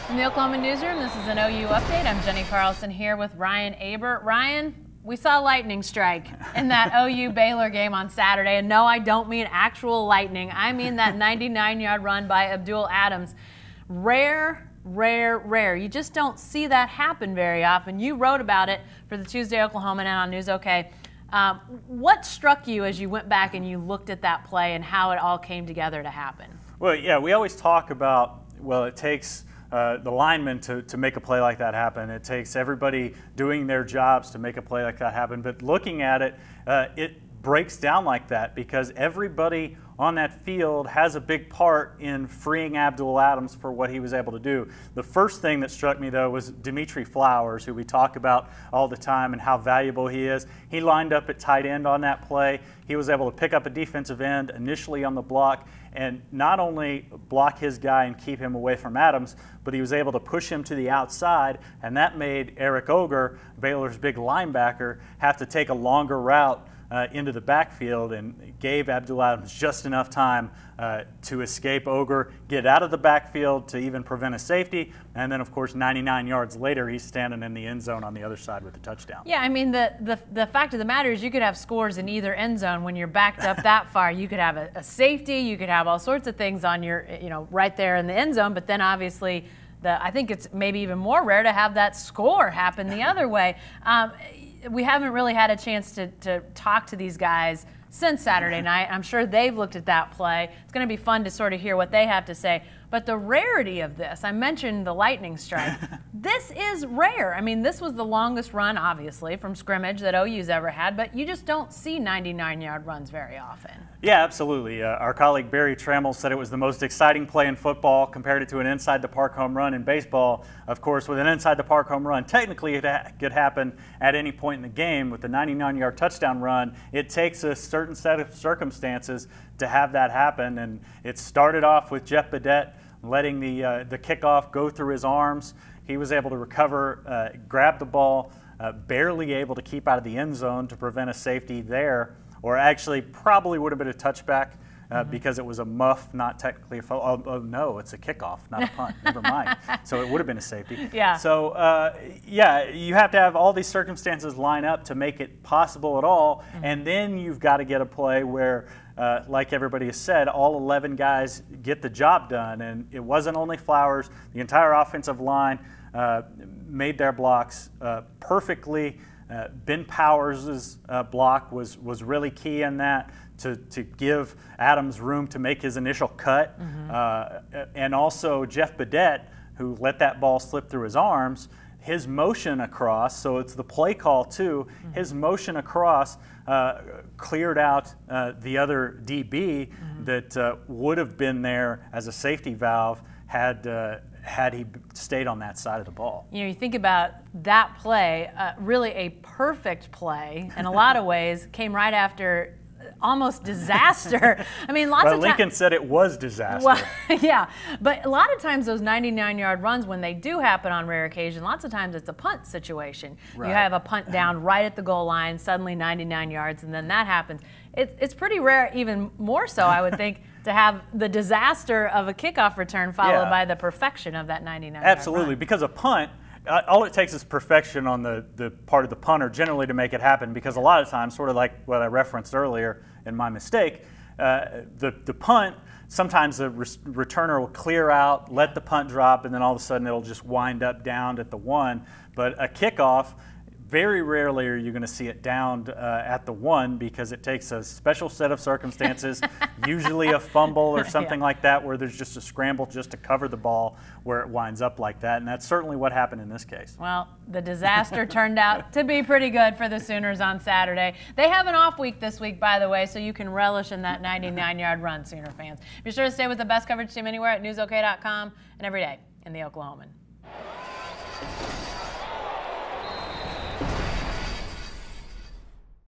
From the Oklahoman newsroom, this is an OU update. I'm Jenny Carlson here with Ryan Aber. Ryan, we saw lightning strike in that OU-Baylor game on Saturday. And no, I don't mean actual lightning. I mean that 99-yard run by Abdul Adam. Rare. You just don't see that happen very often. You wrote about it for the Tuesday Oklahoman and on News OK. What struck you as you went back and you looked at that play and how it all came together to happen? Well, yeah, we always talk about, well, it takes the linemen to make a play like that happen. It takes everybody doing their jobs to make a play like that happen. But looking at it, it breaks down like that because everybody on that field has a big part in freeing Abdul Adam for what he was able to do. The first thing that struck me, though, was Dimitri Flowers, who we talk about all the time and how valuable he is. He lined up at tight end on that play. He was able to pick up a defensive end initially on the block and not only block his guy and keep him away from Adams, but he was able to push him to the outside, and that made Eric Oger, Baylor's big linebacker, have to take a longer route into the backfield and gave Abdul Adam just enough time to escape Oger, get out of the backfield to even prevent a safety, and then of course 99 yards later he's standing in the end zone on the other side with a touchdown. Yeah, I mean the fact of the matter is you could have scores in either end zone when you're backed up that far. You could have a safety, you could have all sorts of things on your, right there in the end zone, but then obviously I think it's maybe even more rare to have that score happen the other way. We haven't really had a chance to talk to these guys since Saturday night. I'm sure they've looked at that play. It's going to be fun to sort of hear what they have to say. But the rarity of this, I mentioned the lightning strike. This is rare. I mean, this was the longest run, obviously, from scrimmage that OU's ever had, but you just don't see 99-yard runs very often. Yeah, absolutely. Our colleague Barry Trammell said it was the most exciting play in football, compared it to an inside-the-park home run in baseball. Of course, with an inside-the-park home run, technically it could happen at any point in the game. With the 99-yard touchdown run, it takes a certain set of circumstances to have that happen, and it started off with Jeff Badette letting the kickoff go through his arms. He was able to recover, grab the ball, barely able to keep out of the end zone to prevent a safety there, or actually probably would have been a touchback because it was a muff, not technically a foul. Oh, no, it's a kickoff, not a punt. Never mind. So it would have been a safety. Yeah. So, yeah, you have to have all these circumstances line up to make it possible at all, and then you've got to get a play where, like everybody has said, all 11 guys get the job done, and it wasn't only Flowers. The entire offensive line made their blocks perfectly. Ben Powers' block was really key in that to give Adams room to make his initial cut. And also Jeff Badette, who let that ball slip through his arms, his motion across, so it's the play call too, his motion across cleared out the other DB that would have been there as a safety valve had he stayed on that side of the ball. You think about that play, really a perfect play in a lot of ways, came right after almost disaster. I mean, lots of times Lincoln said it was disaster. Well, yeah, but a lot of times those 99-yard runs, when they do happen on rare occasion, lots of times it's a punt situation. Right. You have a punt down right at the goal line, suddenly 99 yards, and then that happens. It's pretty rare, even more so, I would think, to have the disaster of a kickoff return followed by the perfection of that 99-yard run. Absolutely, because a punt, all it takes is perfection on the part of the punter generally to make it happen, because a lot of times, sort of like what I referenced earlier in my mistake, the punt, sometimes the returner will clear out, let the punt drop, and then all of a sudden it'll just wind up downed at the one. But a kickoff, very rarely are you going to see it downed at the one, because it takes a special set of circumstances, usually a fumble or something like that, where there's just a scramble just to cover the ball where it winds up like that. And that's certainly what happened in this case. Well, the disaster turned out to be pretty good for the Sooners on Saturday. They have an off week this week, by the way, so you can relish in that 99-yard run, Sooner fans. Be sure to stay with the best coverage team anywhere at newsok.com and every day in the Oklahoman.